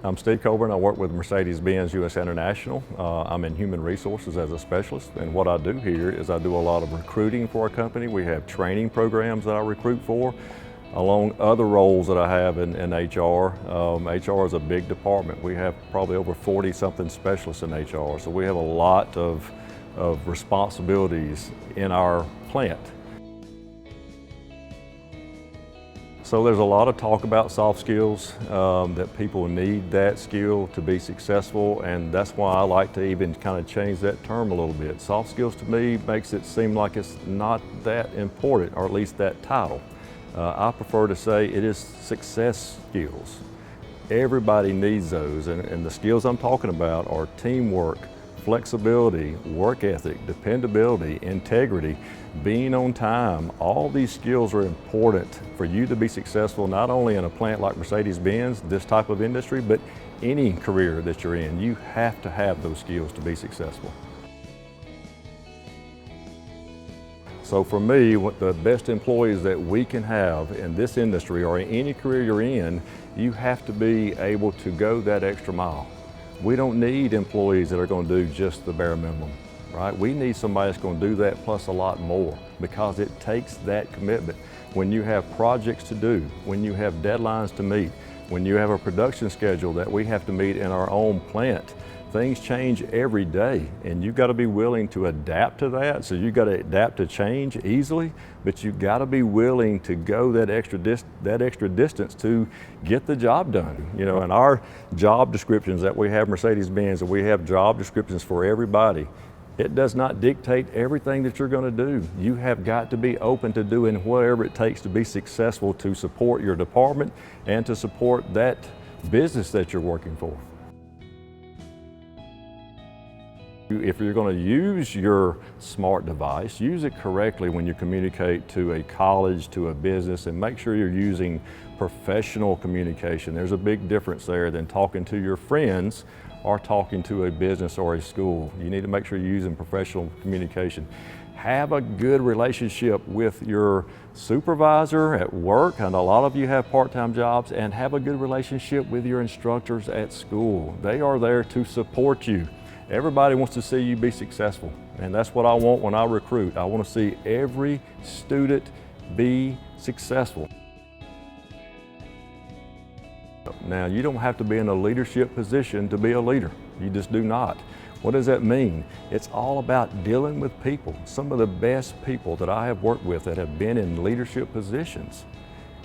I'm Steve Colburn. I work with Mercedes-Benz US International. I'm in human resources as a specialist, and what I do here is I do a lot of recruiting for our company. We have training programs that I recruit for, along other roles that I have in HR. HR is a big department. We have probably over 40-something specialists in HR, so we have a lot of responsibilities in our plant. So there's a lot of talk about soft skills, that people need that skill to be successful, and that's why I like to even kind of change that term a little bit. Soft skills to me makes it seem like it's not that important, or at least that title. I prefer to say it is success skills. Everybody needs those, and the skills I'm talking about are teamwork, flexibility, work ethic, dependability, integrity, being on time. All these skills are important for you to be successful, not only in a plant like Mercedes-Benz, this type of industry, but any career that you're in. You have to have those skills to be successful. So for me, the best employees that we can have in this industry or in any career you're in, you have to be able to go that extra mile. We don't need employees that are going to do just the bare minimum, right? We need somebody that's going to do that plus a lot more, because it takes that commitment. When you have projects to do, when you have deadlines to meet, when you have a production schedule that we have to meet in our own plant, things change every day, and you've got to be willing to adapt to that. So you've got to adapt to change easily, but you've got to be willing to go that extra distance to get the job done. You know, and our job descriptions that we have Mercedes-Benz, and we have job descriptions for everybody, it does not dictate everything that you're going to do. You have got to be open to doing whatever it takes to be successful, to support your department and to support that business that you're working for. If you're going to use your smart device, use it correctly when you communicate to a college, to a business, and make sure you're using professional communication. There's a big difference there than talking to your friends or talking to a business or a school. You need to make sure you're using professional communication. Have a good relationship with your supervisor at work, and a lot of you have part-time jobs, and have a good relationship with your instructors at school. They are there to support you. Everybody wants to see you be successful, and that's what I want when I recruit. I want to see every student be successful. Now, you don't have to be in a leadership position to be a leader. You just do not. What does that mean? It's all about dealing with people. Some of the best people that I have worked with that have been in leadership positions,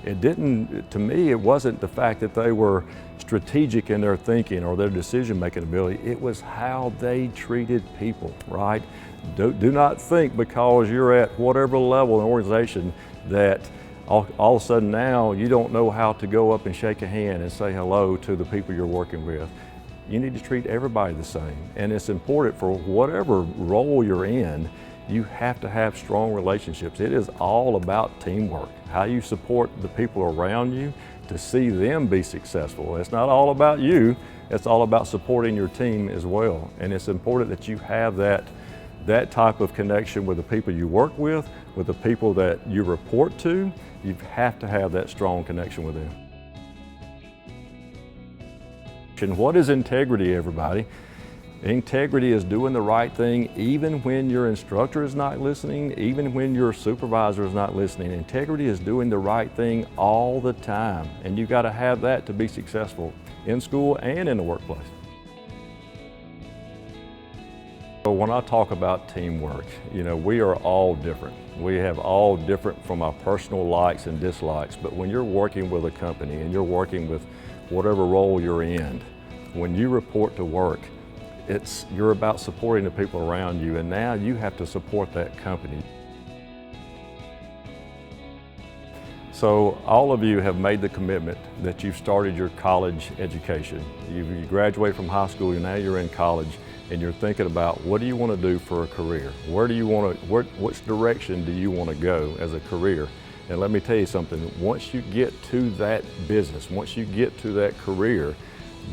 to me, it wasn't the fact that they were strategic in their thinking or their decision-making ability. It was how they treated people, right? Do not think because you're at whatever level in an organization that all of a sudden now you don't know how to go up and shake a hand and say hello to the people you're working with. You need to treat everybody the same. And it's important for whatever role you're in, you have to have strong relationships. It is all about teamwork, how you support the people around you to see them be successful. It's not all about you, it's all about supporting your team as well. And it's important that you have that type of connection with the people you work with the people that you report to. You have to have that strong connection with them. And what is integrity, everybody? Integrity is doing the right thing even when your instructor is not listening, even when your supervisor is not listening. Integrity is doing the right thing all the time, and you got to have that to be successful in school and in the workplace. So when I talk about teamwork, you know, we are all different. We have all different from our personal likes and dislikes, but when you're working with a company and you're working with whatever role you're in, when you report to work, you're about supporting the people around you, and now you have to support that company. So all of you have made the commitment that you've started your college education. You graduated from high school, and now you're in college, and you're thinking about what do you want to do for a career? Where do you want to, which direction do you want to go as a career? And let me tell you something, once you get to that business, once you get to that career,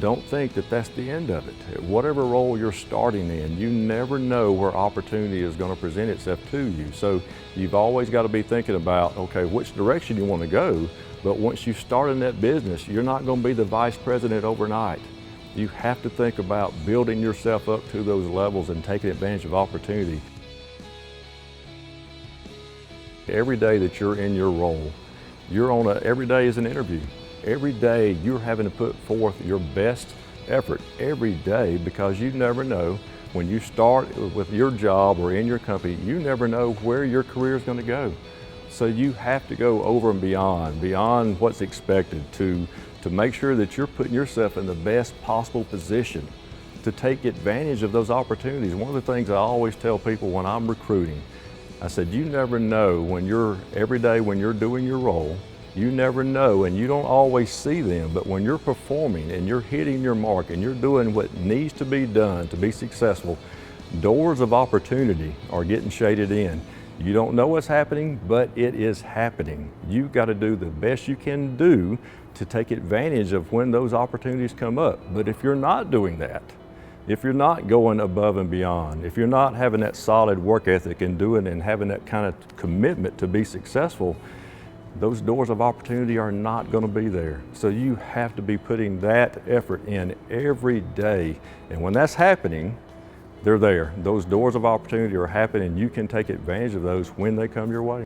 don't think that that's the end of it. Whatever role you're starting in, you never know where opportunity is going to present itself to you. So you've always got to be thinking about, okay, which direction you want to go, but once you start in that business, you're not going to be the vice president overnight. You have to think about building yourself up to those levels and taking advantage of opportunity. Every day that you're in your role, every day is an interview. Every day you're having to put forth your best effort every day, because you never know when you start with your job or in your company, you never know where your career is going to go. So you have to go over and beyond what's expected to make sure that you're putting yourself in the best possible position to take advantage of those opportunities. One of the things I always tell people when I'm recruiting, I said, you never know every day when you're doing your role, you never know, and you don't always see them, but when you're performing and you're hitting your mark and you're doing what needs to be done to be successful, doors of opportunity are getting shaded in. You don't know what's happening, but it is happening. You've got to do the best you can do to take advantage of when those opportunities come up. But if you're not doing that, if you're not going above and beyond, if you're not having that solid work ethic and doing and having that kind of commitment to be successful, those doors of opportunity are not going to be there. So you have to be putting that effort in every day. And when that's happening, they're there. Those doors of opportunity are happening. You can take advantage of those when they come your way.